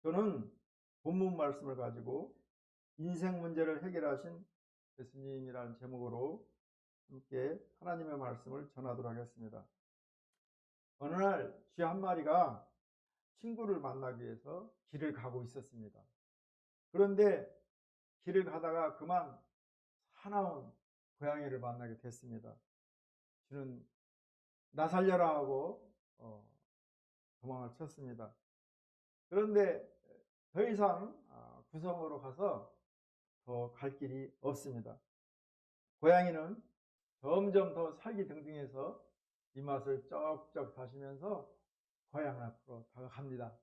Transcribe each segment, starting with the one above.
저는 본문 말씀을 가지고 인생 문제를 해결하신 예수님이라는 제목으로 함께 하나님의 말씀을 전하도록 하겠습니다. 어느 날 쥐 한 마리가 친구를 만나기 위해서 길을 가고 있었습니다. 그런데 길을 가다가 그만 사나운 고양이를 만나게 됐습니다. 쥐는 나 살려라 하고 도망을 쳤습니다. 그런데 더 이상 구성으로 가서 더 갈 길이 없습니다. 고양이는 점점 더 살기 등등해서 입맛을 쩍쩍 다시면서 고양이 앞으로 다가갑니다.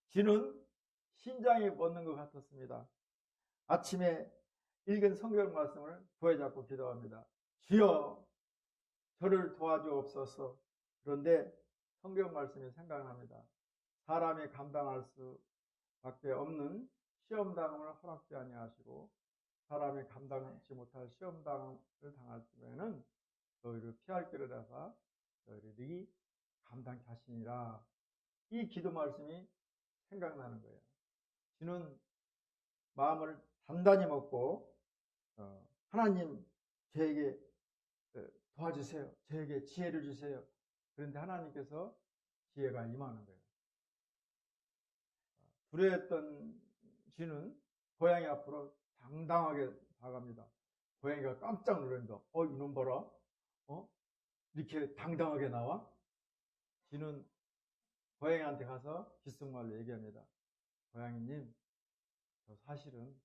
쥐는 심장이 멎는 것 같았습니다. 아침에 읽은 성경 말씀을 부여잡고 기도합니다. 주여 저를 도와주옵소서. 그런데 성경 말씀이 생각납니다. 사람이 감당할 수밖에 없는 시험당함을 허락지 아니하시고 사람이 감당하지 못할 시험당함을 당할 때에는 너희를 피할 길을 하사 너희들이 감당케 하시니라. 이 기도 말씀이 생각나는 거예요. 쥐는 마음을 단단히 먹고 하나님 저에게 도와주세요. 저에게 지혜를 주세요. 그런데 하나님께서 지혜가 임하는 거예요. 두려웠던 쥐는 고양이 앞으로 당당하게 다가갑니다. 고양이가 깜짝 놀랍니다. 이놈 봐라. 이렇게 당당하게 나와? 쥐는 고양이한테 가서 귓속말로 얘기합니다. 고양이님, 저 사실은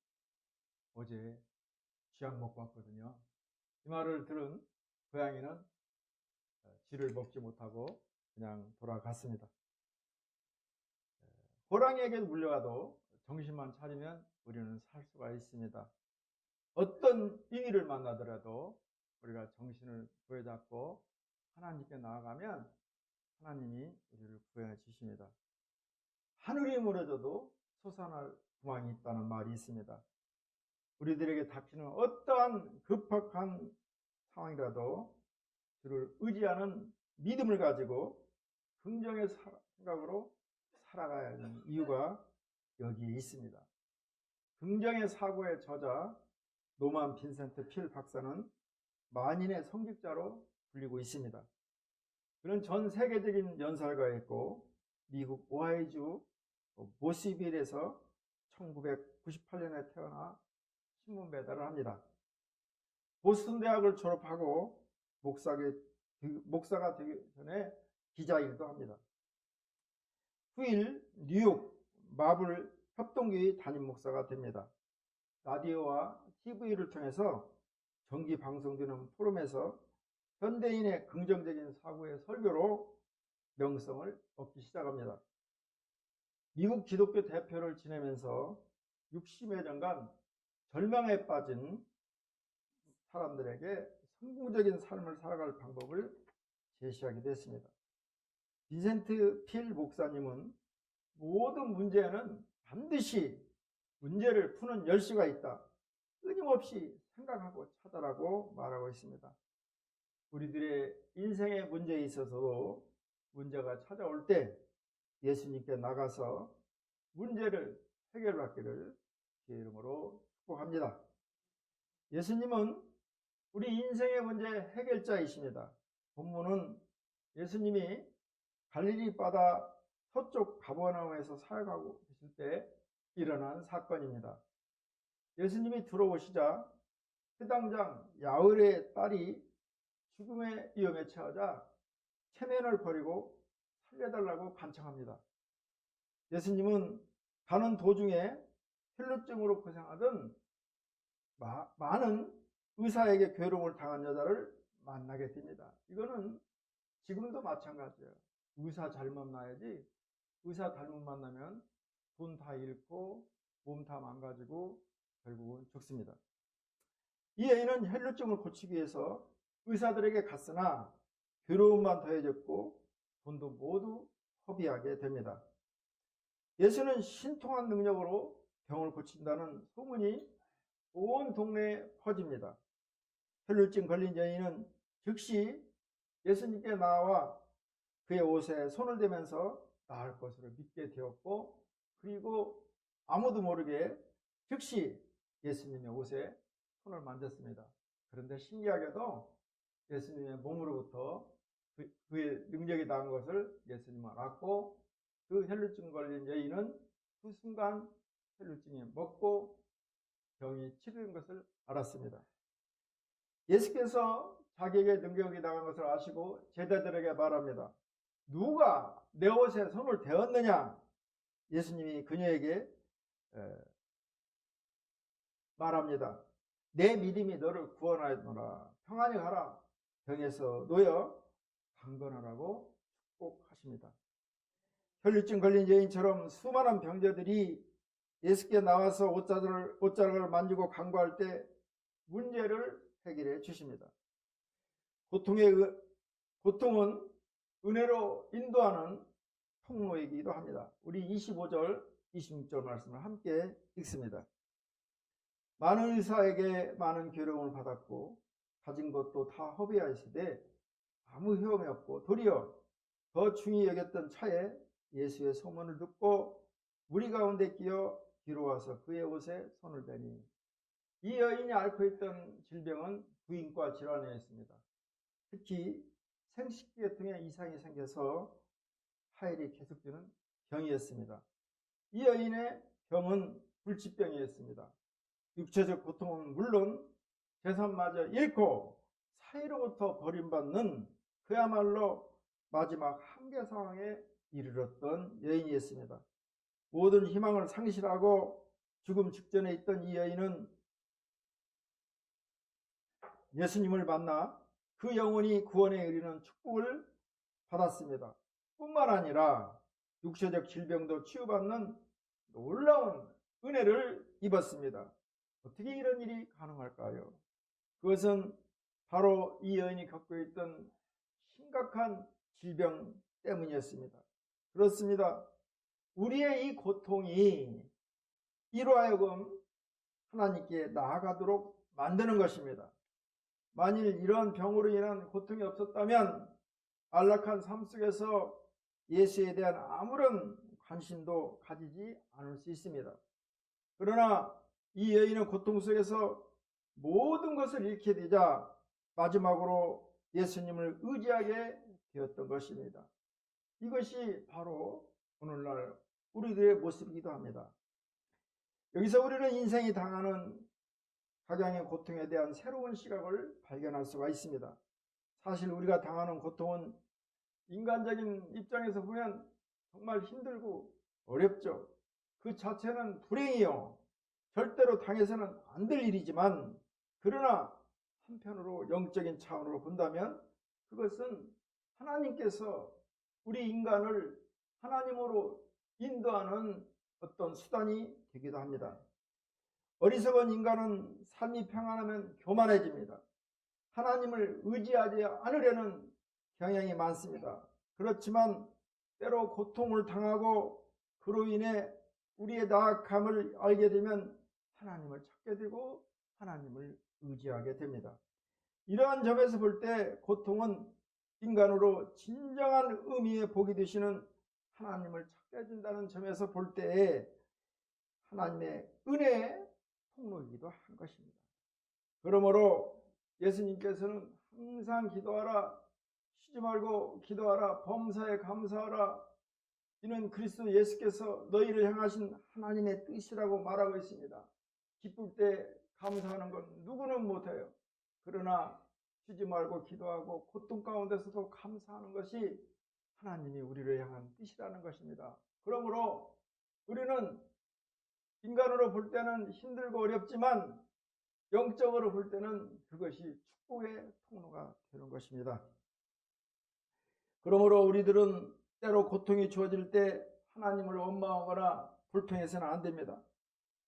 어제 쥐약 먹고 왔거든요. 이 말을 들은 고양이는 쥐를 먹지 못하고 그냥 돌아갔습니다. 호랑이에게 물려가도 정신만 차리면 우리는 살 수가 있습니다. 어떤 위기를 만나더라도 우리가 정신을 부여잡고 하나님께 나아가면 하나님이 우리를 구해 주십니다. 하늘이 무너져도 솟아날 구멍이 있다는 말이 있습니다. 우리들에게 닥치는 어떠한 급박한 상황이라도 주를 의지하는 믿음을 가지고 긍정의 생각으로 살아가야 하는 이유가 여기에 있습니다. 긍정의 사고의 저자 노만 빈센트 필 박사는 만인의 성직자로 불리고 있습니다. 그는 전 세계적인 연설가였고 미국 오하이주 모시빌에서 1998년에 태어나 신문 배달을 합니다. 보스턴 대학을 졸업하고 목사가 되기 전에 기자 일도 합니다. 후일 뉴욕 마블 협동교회 담임 목사가 됩니다. 라디오와 TV를 통해서 정기 방송되는 포럼에서 현대인의 긍정적인 사고의 설교로 명성을 얻기 시작합니다. 미국 기독교 대표를 지내면서 60여 년간 절망에 빠진 사람들에게 성공적인 삶을 살아갈 방법을 제시하게 됐습니다. 빈센트 필 목사님은 모든 문제에는 반드시 문제를 푸는 열쇠가 있다. 끊임없이 생각하고 찾아라고 말하고 있습니다. 우리들의 인생의 문제에 있어서도 문제가 찾아올 때 예수님께 나가서 문제를 해결받기를 주의 이름으로 축복합니다. 예수님은 우리 인생의 문제 해결자이십니다. 본문은 예수님이 갈릴리 바다 서쪽 가버나움에서 사역하고 계실 때 일어난 사건입니다. 예수님이 들어오시자 회당장 야을의 딸이 죽음의 위험에 처하자 체면을 버리고 살려달라고 간청합니다. 예수님은 가는 도중에 혈루증으로 고생하던 많은 의사에게 괴로움을 당한 여자를 만나게 됩니다. 이거는 지금도 마찬가지예요. 의사 잘못 만나야지 의사 잘못 만나면 돈 다 잃고 몸 다 망가지고 결국은 죽습니다. 이 여인은 혈루증을 고치기 위해서 의사들에게 갔으나 괴로움만 더해졌고 돈도 모두 허비하게 됩니다. 예수는 신통한 능력으로 병을 고친다는 소문이 온 동네에 퍼집니다. 혈루증 걸린 여인은 즉시 예수님께 나와 그의 옷에 손을 대면서 나을 것으로 믿게 되었고 그리고 아무도 모르게 즉시 예수님의 옷에 손을 만졌습니다. 그런데 신기하게도 예수님의 몸으로부터 그의 능력이 나온 것을 예수님은 알았고, 그 혈루증 걸린 여인은 그 순간 혈루증이 먹고 병이 치료된 것을 알았습니다. 예수께서 자기에게 능력이 나간 것을 아시고 제자들에게 말합니다. 누가 내 옷에 손을 대었느냐? 예수님이 그녀에게 말합니다. 내 믿음이 너를 구원하였노라. 평안히 가라. 병에서 놓여 강건하라고 축복하십니다. 혈루증 걸린 여인처럼 수많은 병자들이 예수께 나와서 옷자락을 만지고 간구할 때 문제를 해결해 주십니다. 고통은 은혜로 인도하는 통로이기도 합니다. 우리 25절, 26절 말씀을 함께 읽습니다. 많은 의사에게 많은 괴로움을 받았고 가진 것도 다 허비하였으되 아무 효험이 없고 도리어 더 중히 여겼던 차에 예수의 소문을 듣고 무리 가운데 끼어 뒤로 와서 그의 옷에 손을 대니, 이 여인이 앓고 있던 질병은 부인과 질환이었습니다. 특히 생식계통에 이상이 생겨서 하혈이 계속되는 병이었습니다. 이 여인의 병은 불치병이었습니다. 육체적 고통은 물론 재산마저 잃고 사이로부터 버림받는 그야말로 마지막 한계 상황에 이르렀던 여인이었습니다. 모든 희망을 상실하고 죽음 직전에 있던 이 여인은 예수님을 만나 그 영혼이 구원에 이르는 축복을 받았습니다. 뿐만 아니라 육체적 질병도 치유받는 놀라운 은혜를 입었습니다. 어떻게 이런 일이 가능할까요? 그것은 바로 이 여인이 겪고 있던 심각한 질병 때문이었습니다. 그렇습니다. 우리의 이 고통이 이로 하여금 하나님께 나아가도록 만드는 것입니다. 만일 이런 병으로 인한 고통이 없었다면 안락한 삶 속에서 예수에 대한 아무런 관심도 가지지 않을 수 있습니다. 그러나 이 여인은 고통 속에서 모든 것을 잃게 되자 마지막으로 예수님을 의지하게 되었던 것입니다. 이것이 바로 오늘날 우리들의 모습이기도 합니다. 여기서 우리는 인생이 당하는 각양의 고통에 대한 새로운 시각을 발견할 수가 있습니다. 사실 우리가 당하는 고통은 인간적인 입장에서 보면 정말 힘들고 어렵죠. 그 자체는 불행이요, 절대로 당해서는 안 될 일이지만, 그러나 한편으로 영적인 차원으로 본다면 그것은 하나님께서 우리 인간을 하나님으로 인도하는 어떤 수단이 되기도 합니다. 어리석은 인간은 삶이 평안하면 교만해집니다. 하나님을 의지하지 않으려는 경향이 많습니다. 그렇지만 때로 고통을 당하고 그로 인해 우리의 나약함을 알게 되면 하나님을 찾게 되고 하나님을 의지하게 됩니다. 이러한 점에서 볼 때 고통은 인간으로 진정한 의미의 복이 되시는 하나님을 찾게 해준다는 점에서 볼 때에 하나님의 은혜의 통로이기도 한 것입니다. 그러므로 예수님께서는 항상 기도하라, 쉬지 말고 기도하라, 범사에 감사하라, 이는 그리스도 예수께서 너희를 향하신 하나님의 뜻이라고 말하고 있습니다. 기쁠 때 감사하는 건 누구는 못해요. 그러나 쉬지 말고 기도하고 고통 가운데서도 감사하는 것이 하나님이 우리를 향한 뜻이라는 것입니다. 그러므로 우리는 인간으로 볼 때는 힘들고 어렵지만 영적으로 볼 때는 그것이 축복의 통로가 되는 것입니다. 그러므로 우리들은 때로 고통이 주어질 때 하나님을 원망하거나 불평해서는 안 됩니다.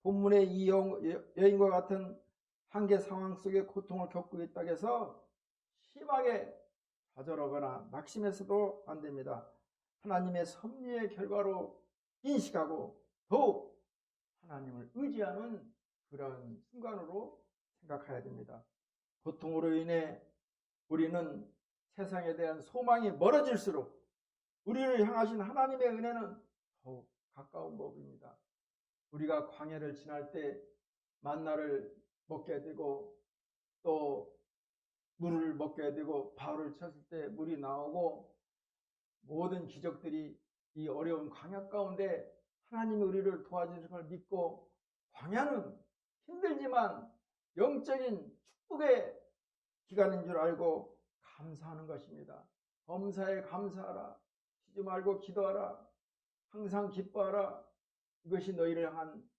본문의 이 여인과 같은 한계 상황 속에 고통을 겪고 있다고 해서 심하게 좌절하거나 낙심해서도 안 됩니다. 하나님의 섭리의 결과로 인식하고 더욱 하나님을 의지하는 그런 순간으로 생각해야 됩니다. 고통으로 인해 우리는 세상에 대한 소망이 멀어질수록 우리를 향하신 하나님의 은혜는 더욱 가까운 법입니다. 우리가 광야를 지날 때 만나를 먹게 되고 또 물을 먹게 되고 바울을 쳤을 때 물이 나오고 모든 기적들이 이 어려운 광야 가운데 하나님이 우리를 도와주실 걸 믿고 광야는 힘들지만 영적인 축복의 기간인 줄 알고 감사하는 것입니다. 범사에 감사하라. 쉬지 말고 기도하라. 항상 기뻐하라. 이것이 너희를 향한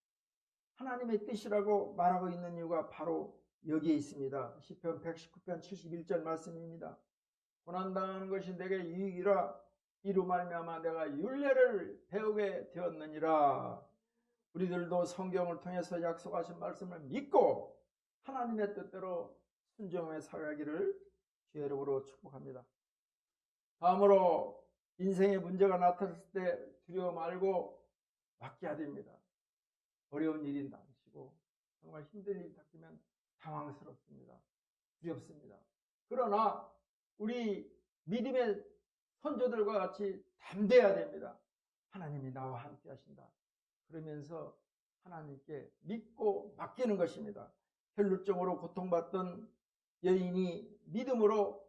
하나님의 뜻이라고 말하고 있는 이유가 바로 여기에 있습니다. 시편 119편 71절 말씀입니다. 고난당하는 것이 내게 유익이라 이로 말미암아 내가 율례를 배우게 되었느니라. 우리들도 성경을 통해서 약속하신 말씀을 믿고 하나님의 뜻대로 순종해 살아가기를 주의 이름으로 축복합니다. 다음으로 인생의 문제가 나타났을 때 두려워 말고 맡겨야 됩니다. 어려운 일이 닥치고 정말 힘든 일이 닥치면 당황스럽습니다. 두렵습니다. 그러나 우리 믿음의 선조들과 같이 담대해야 됩니다. 하나님이 나와 함께 하신다. 그러면서 하나님께 믿고 맡기는 것입니다. 혈루증으로 고통받던 여인이 믿음으로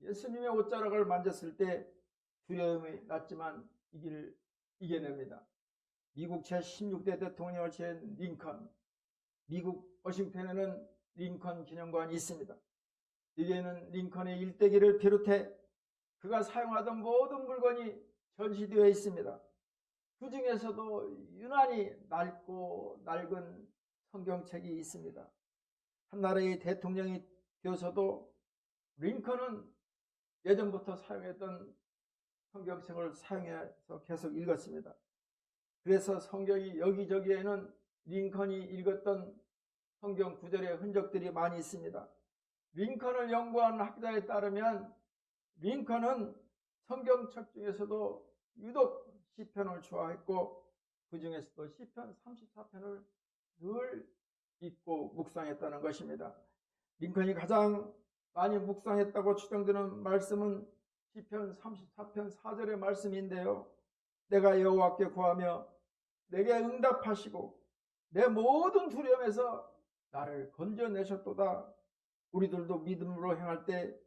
예수님의 옷자락을 만졌을 때 두려움이 났지만 이겨냅니다. 미국 제16대 대통령을 지낸 링컨, 미국 워싱턴에는 링컨 기념관이 있습니다. 여기에는 링컨의 일대기를 비롯해 그가 사용하던 모든 물건이 전시되어 있습니다. 그 중에서도 유난히 낡고 낡은 성경책이 있습니다. 한 나라의 대통령이 되어서도 링컨은 예전부터 사용했던 성경책을 사용해서 계속 읽었습니다. 그래서 성경이 여기저기에는 링컨이 읽었던 성경 구절의 흔적들이 많이 있습니다. 링컨을 연구한 학자에 따르면 링컨은 성경책 중에서도 유독 시편을 좋아했고 그 중에서도 시편 34편을 늘 읽고 묵상했다는 것입니다. 링컨이 가장 많이 묵상했다고 추정되는 말씀은 시편 34편 4절의 말씀인데요. 내가 여호와께 구하며 내게 응답하시고 내 모든 두려움에서 나를 건져내셨도다. 우리들도 믿음으로 행할 때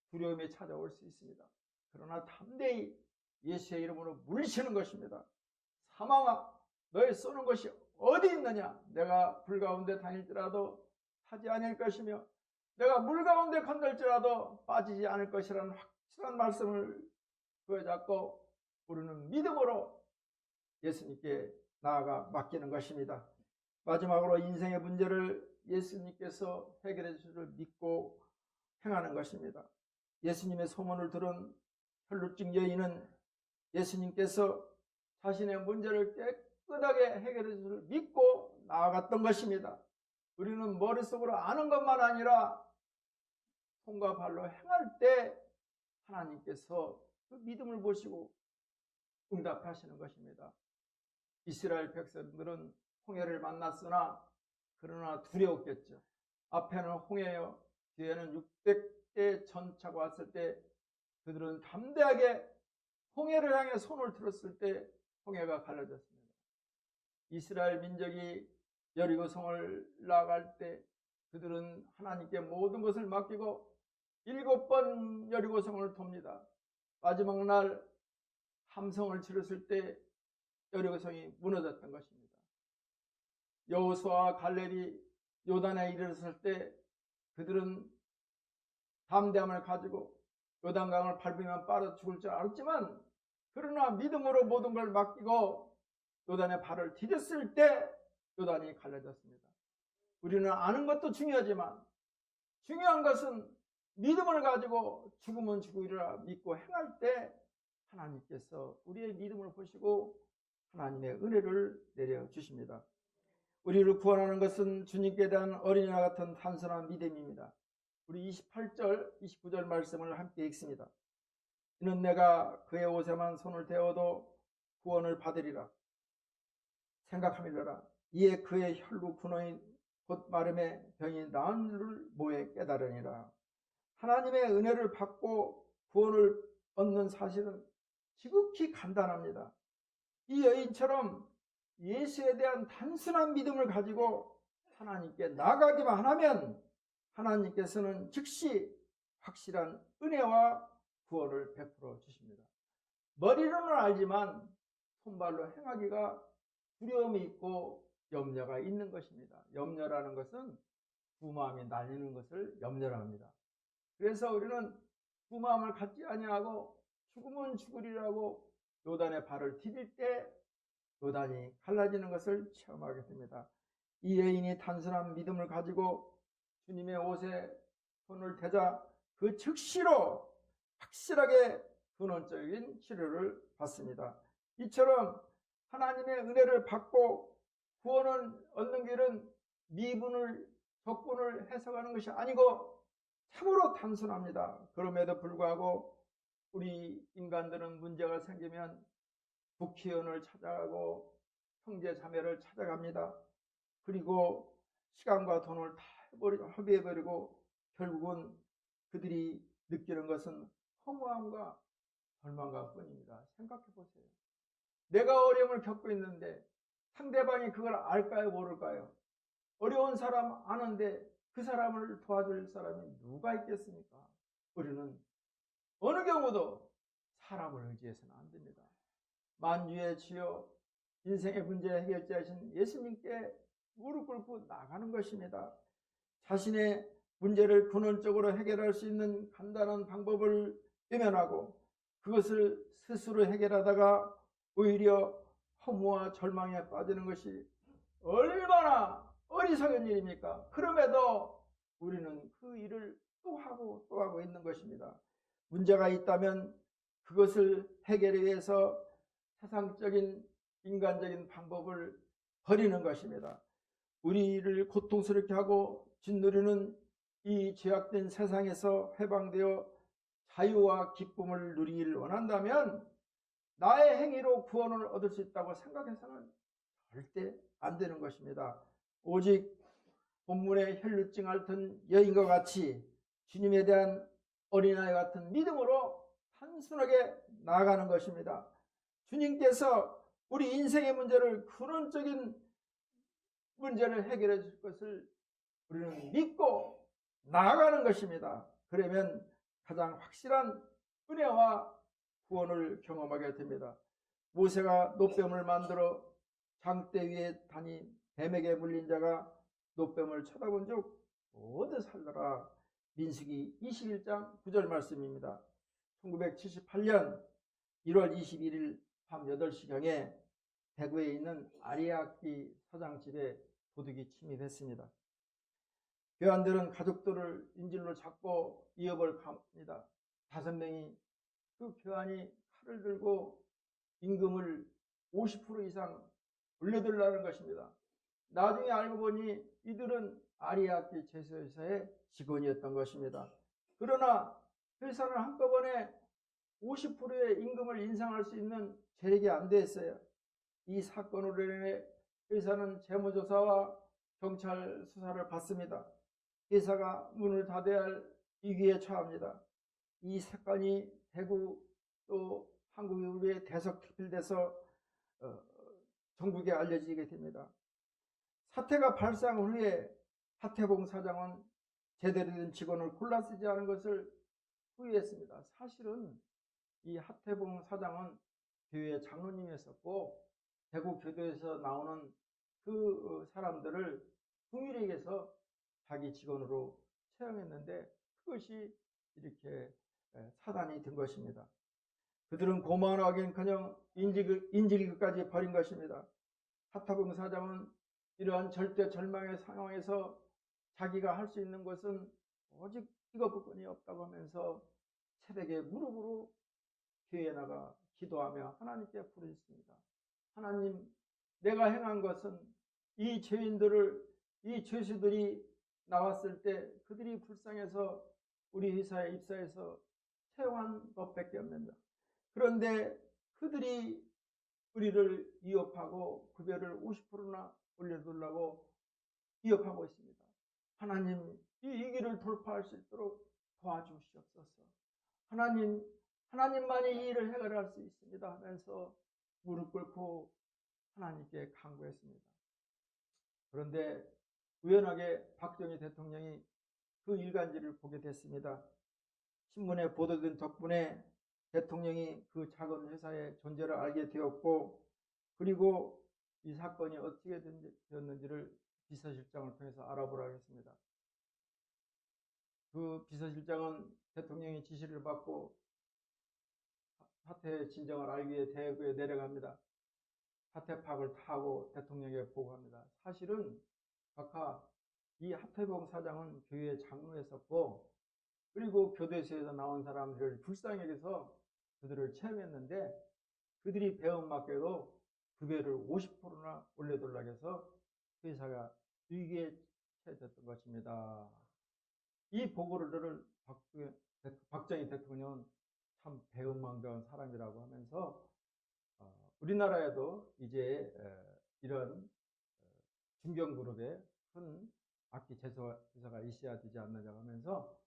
두려움이 찾아올 수 있습니다. 그러나 담대히 예수의 이름으로 물리치는 것입니다. 사망아, 너의 쏘는 것이 어디 있느냐? 내가 불 가운데 다닐지라도 타지 않을 것이며 내가 물 가운데 건널지라도 빠지지 않을 것이라는 확실한 말씀을 부여잡고 우리는 믿음으로 예수님께 나아가 맡기는 것입니다. 마지막으로 인생의 문제를 예수님께서 해결해 주실 믿고 행하는 것입니다. 예수님의 소문을 들은 혈루증 여인은 예수님께서 자신의 문제를 깨끗하게 해결해 주실 믿고 나아갔던 것입니다. 우리는 머릿속으로 아는 것만 아니라 손과 발로 행할 때 하나님께서 그 믿음을 보시고 응답하시는 것입니다. 이스라엘 백성들은 홍해를 만났으나 그러나 두려웠겠죠. 앞에는 홍해요, 뒤에는 600대 전차가 왔을 때 그들은 담대하게 홍해를 향해 손을 들었을 때 홍해가 갈라졌습니다. 이스라엘 민족이 여리고성을 나갈 때 그들은 하나님께 모든 것을 맡기고 7번 여리고성을 돕니다. 마지막 날 함성을 치렀을 때 여리고성이 무너졌던 것입니다. 여호수아와 갈렙이 요단에 이르렀을 때 그들은 담대함을 가지고 요단강을 밟으면 빠져 죽을 줄 알았지만 그러나 믿음으로 모든 걸 맡기고 요단의 발을 디뎠을 때 요단이 갈라졌습니다. 우리는 아는 것도 중요하지만 중요한 것은 믿음을 가지고 죽으면 죽으리라 믿고 행할 때 하나님께서 우리의 믿음을 보시고 하나님의 은혜를 내려주십니다. 우리를 구원하는 것은 주님께 대한 어린이와 같은 단순한 믿음입니다. 우리 28절, 29절 말씀을 함께 읽습니다. 이는 내가 그의 옷에만 손을 대어도 구원을 받으리라 생각함이로라. 이에 그의 혈루 근원이 곧 마름에 병이 나은 줄 모에 깨달으니라. 하나님의 은혜를 받고 구원을 얻는 사실은 지극히 간단합니다. 이 여인처럼 예수에 대한 단순한 믿음을 가지고 하나님께 나가기만 하면 하나님께서는 즉시 확실한 은혜와 구원을 베풀어 주십니다. 머리로는 알지만 손발로 행하기가 두려움이 있고 염려가 있는 것입니다. 염려라는 것은 두 마음이 나뉘는 것을 염려라 합니다. 그래서 우리는 두 마음을 갖지 아니하고 죽으면 죽으리라고 요단의 발을 디딜 때 요단이 갈라지는 것을 체험하게 됩니다. 이 여인이 단순한 믿음을 가지고 주님의 옷에 손을 대자 그 즉시로 확실하게 근원적인 치료를 받습니다. 이처럼 하나님의 은혜를 받고 구원을 얻는 길은 미분을 적분을 해석하는 것이 아니고 참으로 단순합니다. 그럼에도 불구하고 우리 인간들은 문제가 생기면 국회의원을 찾아가고 형제 자매를 찾아갑니다. 그리고 시간과 돈을 다 허비해버리고 결국은 그들이 느끼는 것은 허무함과 절망감 뿐입니다. 생각해 보세요. 내가 어려움을 겪고 있는데 상대방이 그걸 알까요, 모를까요? 어려운 사람 아는데 그 사람을 도와줄 사람이 누가 있겠습니까? 우리는 어느 경우도 사람을 의지해서는 안 됩니다. 만주의 주여, 인생의 문제 해결자이신 예수님께 무릎 꿇고 나가는 것입니다. 자신의 문제를 근원적으로 해결할 수 있는 간단한 방법을 외면하고 그것을 스스로 해결하다가 오히려 허무와 절망에 빠지는 것이 얼마나 어리석은 일입니까? 그럼에도 우리는 그 일을 또 하고 있는 것입니다. 문제가 있다면 그것을 해결하기 위해서 세상적인 인간적인 방법을 버리는 것입니다. 우리를 고통스럽게 하고 짓누르는 이 죄악된 세상에서 해방되어 자유와 기쁨을 누리기를 원한다면 나의 행위로 구원을 얻을 수 있다고 생각해서는 절대 안 되는 것입니다. 오직 본문의 혈루증 앓던 여인과 같이 주님에 대한 어린아이 같은 믿음으로 단순하게 나아가는 것입니다. 주님께서 우리 인생의 문제를 근원적인 문제를 해결해 줄 것을 우리는 믿고 나아가는 것입니다. 그러면 가장 확실한 은혜와 구원을 경험하게 됩니다. 모세가 노뱀을 만들어 장대 위에 다니 뱀에게 물린 자가 노뱀을 쳐다본 즉 모두 살더라. 민수기 21장 9절 말씀입니다. 1978년 1월 21일 밤 8시경에 대구에 있는 아리아키 사장 집에 도둑이 침입했습니다. 교환들은 가족들을 인질로 잡고 이업을 갑니다. 5명이 그 교환이 칼을 들고 임금을 50% 이상 올려달라는 것입니다. 나중에 알고 보니 이들은 아리아키 제소회사의 직원이었던 것입니다. 그러나 회사는 한꺼번에 50%의 임금을 인상할 수 있는 재력이 안 됐어요. 이 사건으로 인해 회사는 재무조사와 경찰 수사를 받습니다. 회사가 문을 닫아야 할 위기에 처합니다. 이 사건이 대구 또 한국에 우리의 대서특필돼서 전국에 알려지게 됩니다. 사태가 발생 후에 하태봉 사장은 제대로 된 직원을 골라 쓰지 않은 것을 후회했습니다. 사실은 이 하태봉 사장은 교회 장로님이었었고 대구 교도에서 나오는 그 사람들을 동일에게서 자기 직원으로 채용했는데 그것이 이렇게 사단이 된 것입니다. 그들은 고만하긴커녕 인질극까지 벌인 것입니다. 하태봉 사장은 이러한 절대 절망의 상황에서 자기가 할 수 있는 것은 오직 이것뿐이 없다고 하면서 새벽에 무릎으로 교회에 나가 기도하며 하나님께 부르짖습니다. 하나님, 내가 행한 것은 이 죄인들을, 이 죄수들이 나왔을 때 그들이 불쌍해서 우리 회사에 입사해서 채용한 것밖에 없는다. 그런데 그들이 우리를 위협하고 급여를 50%나 올려달라고 위협하고 있습니다. 하나님, 이 위기를 돌파할 수 있도록 도와주시옵소서. 하나님만이 이 일을 해결할 수 있습니다 하면서 무릎 꿇고 하나님께 간구했습니다. 그런데 우연하게 박정희 대통령이 그 일간지를 보게 됐습니다. 신문에 보도된 덕분에 대통령이 그 작은 회사의 존재를 알게 되었고, 그리고 이 사건이 어떻게 되었는지를 비서실장을 통해서 알아보라고 했습니다. 그 비서실장은 대통령의 지시를 받고 사태의 진정을 알기 위해 대구에 내려갑니다. 사태 파악을 다 하고 대통령에게 보고합니다. 사실은 각하 이 하태봉 사장은 교회 장로였었고, 그리고 교도소에서 나온 사람들을 불쌍히 여겨서 그들을 체험했는데, 그들이 배움맞게도 급여를 50%나 올려달라고 해서 회사가 위기에 처해졌던 것입니다. 이 보고를 들은 박정희 대통령은 참 배은망덕한 사람이라고 하면서 우리나라에도 이제 이런 중견그룹의 큰 악기 제소가 있어야 되지 않느냐 하면서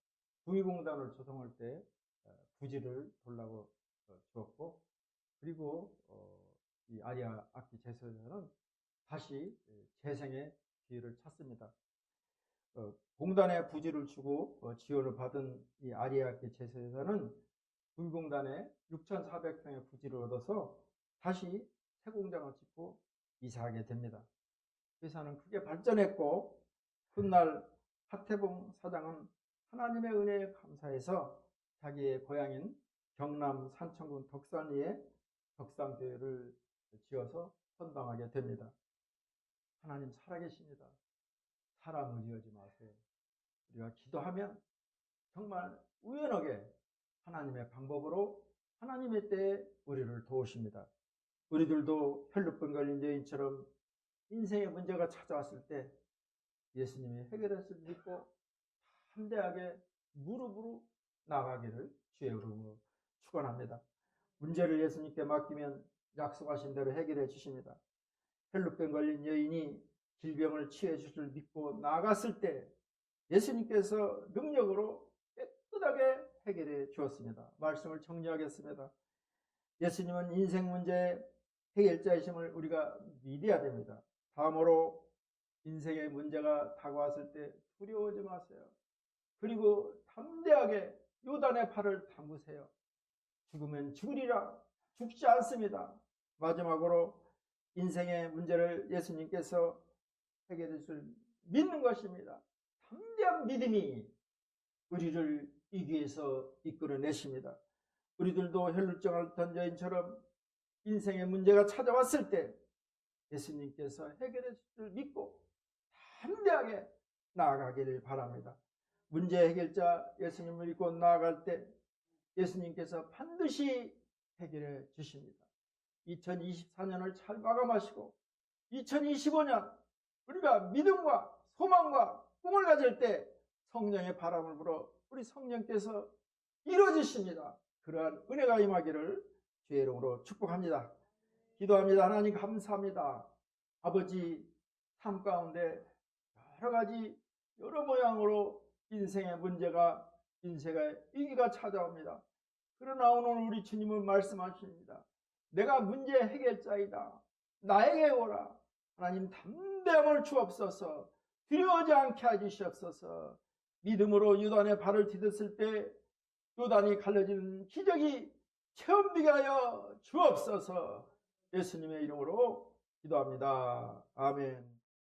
구미공단을 조성할 때 부지를 달라고 주었고, 그리고 이 아리아 악기 제소에서는 다시 재생의 기회를 찾습니다. 공단에 부지를 주고 지원을 받은 이 아리아 악기 제소에서는 구미공단에 6,400평의 부지를 얻어서 다시 새 공장을 짓고 이사하게 됩니다. 회사는 크게 발전했고, 훗날 하태봉 사장은 하나님의 은혜에 감사해서 자기의 고향인 경남 산청군 덕산리에 덕산교회를 지어서 선방하게 됩니다. 하나님 살아계십니다. 사람 의지하지 마세요. 우리가 기도하면 정말 우연하게 하나님의 방법으로 하나님의 때에 우리를 도우십니다. 우리들도 혈루병 걸린 여인처럼 인생의 문제가 찾아왔을 때 예수님이 해결했을 믿고 담대하게 무릎으로 나가기를 주의 이름으로 축원합니다. 문제를 예수님께 맡기면 약속하신 대로 해결해 주십니다. 혈루병 걸린 여인이 질병을 치유해 주실 믿고 나갔을 때 예수님께서 능력으로 깨끗하게 해결해 주었습니다. 말씀을 정리하겠습니다. 예수님은 인생 문제의 해결자이심을 우리가 믿어야 됩니다. 다음으로 인생의 문제가 다가왔을 때 두려워하지 마세요. 그리고 담대하게 요단의 팔을 담그세요. 죽으면 죽으리라, 죽지 않습니다. 마지막으로 인생의 문제를 예수님께서 해결해 줄 믿는 것입니다. 담대한 믿음이 우리를 이 위에서 이끌어내십니다. 우리들도 혈루증을 앓던 여인처럼 인생의 문제가 찾아왔을 때 예수님께서 해결해 줄 믿고 담대하게 나아가기를 바랍니다. 문제 해결자 예수님을 믿고 나아갈 때 예수님께서 반드시 해결해 주십니다. 2024년을 잘 마감하시고 2025년 우리가 믿음과 소망과 꿈을 가질 때 성령의 바람을 불어 우리 성령께서 이루어지십니다. 그러한 은혜가 임하기를 주의 이름으로 축복합니다. 기도합니다. 하나님 감사합니다. 아버지, 삶 가운데 여러 가지 여러 모양으로 인생의 문제가, 인생의 위기가 찾아옵니다. 그러나 오늘 우리 주님은 말씀하십니다. 내가 문제 해결자이다. 나에게 오라. 하나님 담대함을 주옵소서. 두려워하지 않게 해주시옵소서. 믿음으로 요단의 발을 디뎠을 때 요단이 갈라지는 기적이 체험되게 하여 주옵소서. 예수님의 이름으로 기도합니다. 아멘.